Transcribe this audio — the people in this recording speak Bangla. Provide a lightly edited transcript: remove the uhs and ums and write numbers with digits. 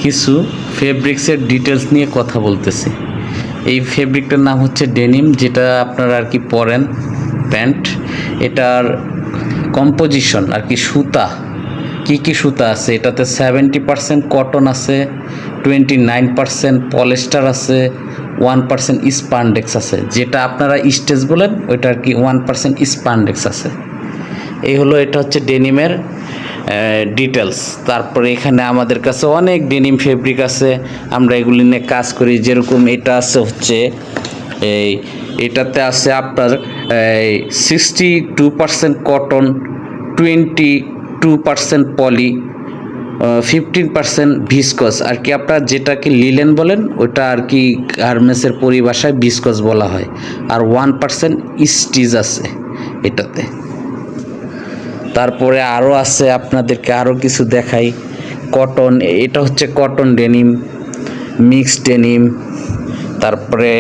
কিছু ফেব্রিক্সের ডিটেলস নিয়ে কথা বলতেছি। এই ফেব্রিকটার নাম হচ্ছে ডেনিম, যেটা আপনারা আর কি পরেন প্যান্ট। এটার কম্পোজিশন আর কি, সুতা কি কি সুতা আছে এটাতে 70% কটন আছে, 29% পলিস্টার আছে, 1% স্পান্ডেক্স আছে। যেটা আপনারা স্টেজ বলেন ওইটা আর কি 1% স্পান্ডেক্স আছে। এই হলো, এটা হচ্ছে ডেনিমের ডিটেলস। তারপরে এখানে আমাদের কাছে অনেক ডেনিম ফেব্রিক আছে, আমরা এগুলি নিয়ে কাজ করি। যেরকম এটা আছে হচ্ছে এটাতে আছে আপনার 62% কটন, 22% পলি, 15% ভিসকস আর কি। আপনার যেটাকে লিলেন বলেন ওটা আর কি গার্মেন্টসের পরিভাষায় ভিসকস বলা হয়। আর 1% স্টিচ আছে এটাতে। তারপরে আরও আছে, আপনাদেরকে আরও কিছু দেখাই। কটন, এটা হচ্ছে কটন ডেনিম, মিক্সড ডেনিম। তারপরে